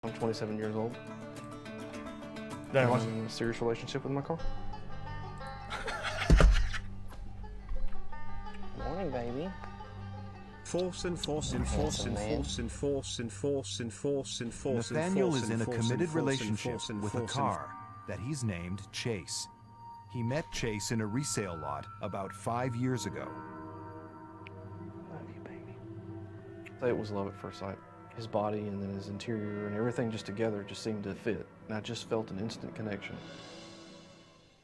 I'm 27 years old. Then I'm what? in a serious relationship with my car. Morning, baby. Nathaniel is in a committed relationship with a car that he's named Chase. He met Chase in a resale lot about 5 years ago. Love you, baby. It was love at first sight. His body and then his interior and everything just together just seemed to fit. And I just felt an instant connection.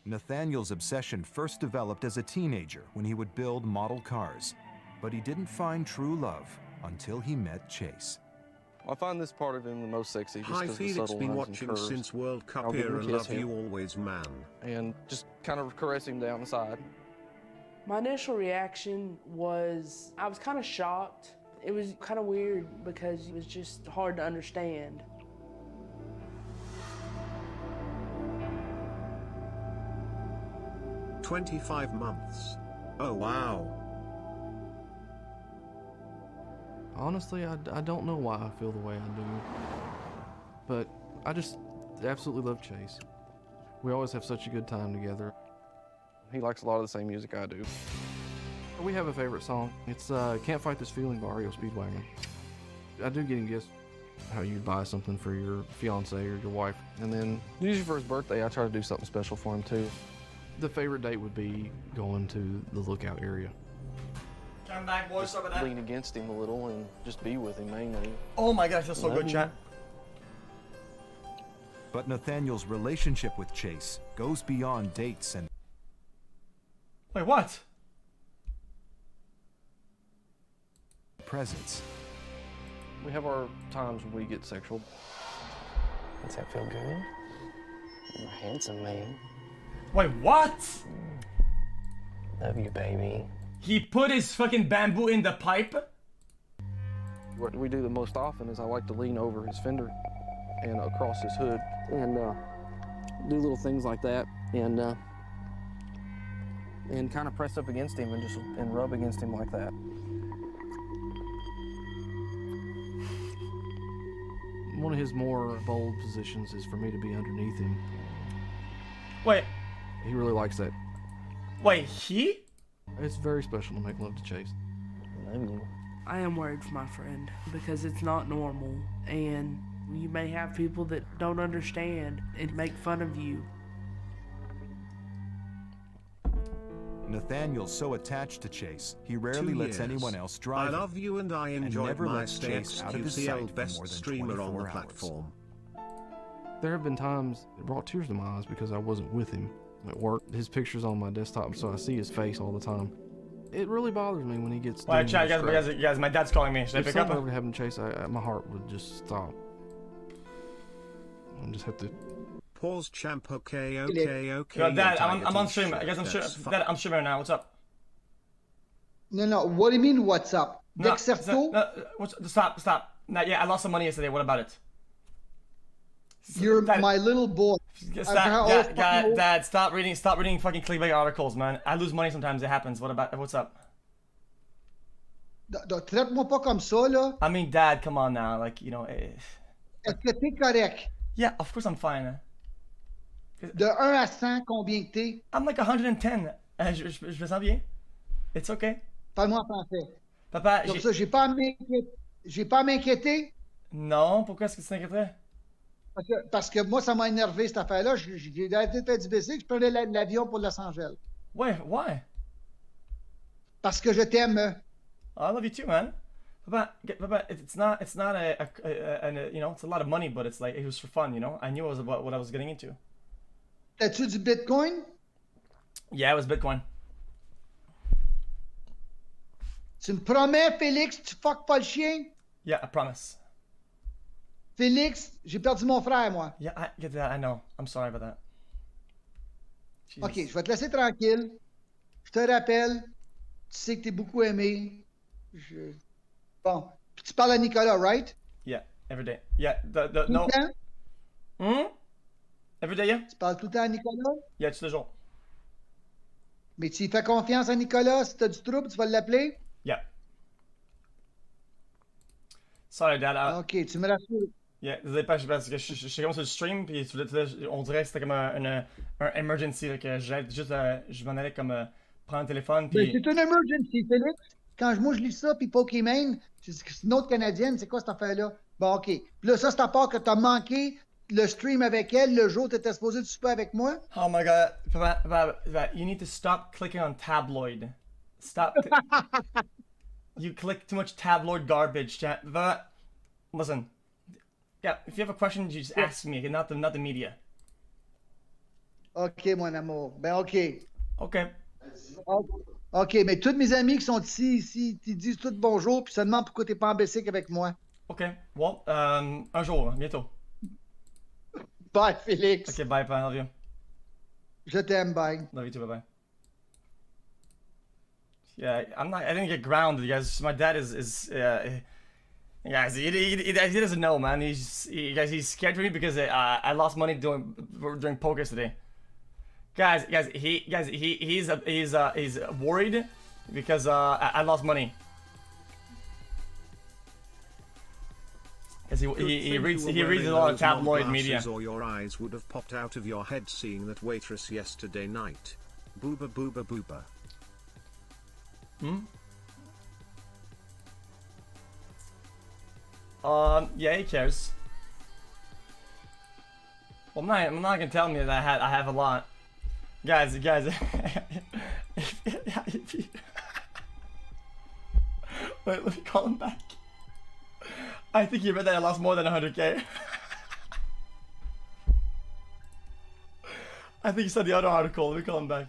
Nathaniel's obsession first developed as a teenager when he would build model cars. But he didn't find true love until he met Chase. I find this part of him the most sexy just Hi because the Felix, subtle been lines and watching curves. since World I'll Cup give him a era, kiss love here. you always, man. And just kind of caress him down the side. My initial reaction was I was kind of shocked. It was kind of weird because it was just hard to understand. "25 months. Oh wow. Honestly, I don't know why I feel the way I do. But I just absolutely love Chase. We always have such a good time together. He likes a lot of the same music I do. We have a favorite song. It's Can't Fight This Feeling by REO Speedwagon. I do get him gifts. How you buy something for your fiance or your wife. And then usually for his birthday, I try to do something special for him too. The favorite date would be going to the Lookout area. Come back, boys, over there. Lean against him a little and just be with him mainly. Oh my gosh, that's so Love good, you. chat. But Nathaniel's relationship with Chase goes beyond dates and Wait, what? presents. We have our times when we get sexual. Does that feel good? You're handsome, man. Wait, what? Love you, baby. He put his fucking bamboo in the pipe? What we do the most often is I like to lean over his fender and across his hood and do little things like that and kind of press up against him and rub against him like that. One of his more bold positions is for me to be underneath him. Wait, He really likes that. wait, he? It's very special to make love to Chase. Love you. I am worried for my friend because it's not normal, and you may have people that don't understand and make fun of you. Nathaniel's so attached to Chase, he rarely 2 lets years. anyone else I drive him. love you and I enjoyed never my lets stay Chase out of his sight xQcl for best more than streamer on the 24 hours. platform. There have been times it brought tears to my eyes because I wasn't with him at work. His picture's on my desktop, so I see his face all the time. It really bothers me when he gets. Wait, doing chat, scratch. guys, my dad's calling me. Should I If pick up? something ever happened to Chase, my heart would just stop. I just have to. Pause champ, okay. Yo, Your Dad, I'm diet on is stream. shit, I guess I'm that's streaming. Dad, I'm streaming now. What's up? No, what do you mean, what's up? No, Dexerto, stop. No, yeah, I lost some money yesterday. What about it? you're Dad, my little boy. Dad, stop reading fucking clickbait articles, man. I lose money sometimes. It happens. What's up? Traite-moi pas comme ça, là. I mean, Dad, come on now. Like, you know. Est-ce que t'es correct? Yeah, of course I'm fine. De 1 à 100, combien que t'es? I'm like 110. Je me sens bien. It's okay. Parle-moi en français. Papa, Comme ça, j'ai pas à m'inquiéter. Non, pourquoi est-ce que tu t'inquiéterais? Parce que moi, ça m'a énervé, cette affaire-là. J'ai arrêté de faire du bicycle, je prenais l'avion pour Los Angeles. Wait, why? Parce que je t'aime. I love you too, man. Papa, it's not you know, it's a lot of money, but it's like, it was for fun, you know? I knew it was about what I was getting into. T'as-tu du Bitcoin? Yeah, it was Bitcoin. Tu me promets, Félix, tu fuck pas le chien? Yeah, I promise. Félix, j'ai perdu mon frère, moi. Yeah, I get that, I know. I'm sorry about that. Jesus. OK, je vais te laisser tranquille. Je te rappelle, tu sais que t'es beaucoup aimé. Bon. Puis tu parles à Nicolas, right? Yeah, every day. Yeah, Tout no. le temps? Every day, yeah? Tu parles tout le temps à Nicolas? Yeah, tous les jours. Mais tu fais confiance à Nicolas? Si t'as du trouble, tu vas l'appeler? Yeah. Sorry, Dad. OK, tu me rassures. Yeah, désolé, parce que je suis comme sur le stream, puis on dirait que c'était comme un emergency, là, que j'allais juste, je m'en allais comme prendre le téléphone, Ben, puis... c'est une emergency, Félix. Quand moi je lis ça, puis Pokémon, c'est une autre Canadienne, c'est quoi cette affaire-là? Bon, OK. Puis là, ça, c'est à part que t'as manqué le stream avec elle le jour où t'étais supposé de souper avec moi? Oh my god, you need to stop clicking on tabloid. Stop. You click too much tabloid garbage, chat. Listen, yeah, if you have a question, you just ask me, okay? Not the media. OK, mon amour. Ben, OK. Okay. OK, mais tous mes amis qui sont ici, ils disent tout bonjour, puis se demandent pourquoi t'es pas en Bessic avec moi. Okay. Well, un jour, bientôt. Bye, Félix. Okay, bye, I love you. Je t'aime, bye. Love you too, bye. Yeah, I didn't get grounded, guys. My dad is guys, he doesn't know, man. He's scared for me because I lost money during poker today. Guys, he's worried because I lost money. Because he reads a lot of tabloid media. Or your eyes would have popped out of your head seeing that waitress yesterday night. Booba booba booba. Yeah, he cares. Well, I'm not gonna tell me that I have a lot. Guys. Wait, let me call him back. I think he read that I lost more than 100k. I think he said the other article. Let me call him back.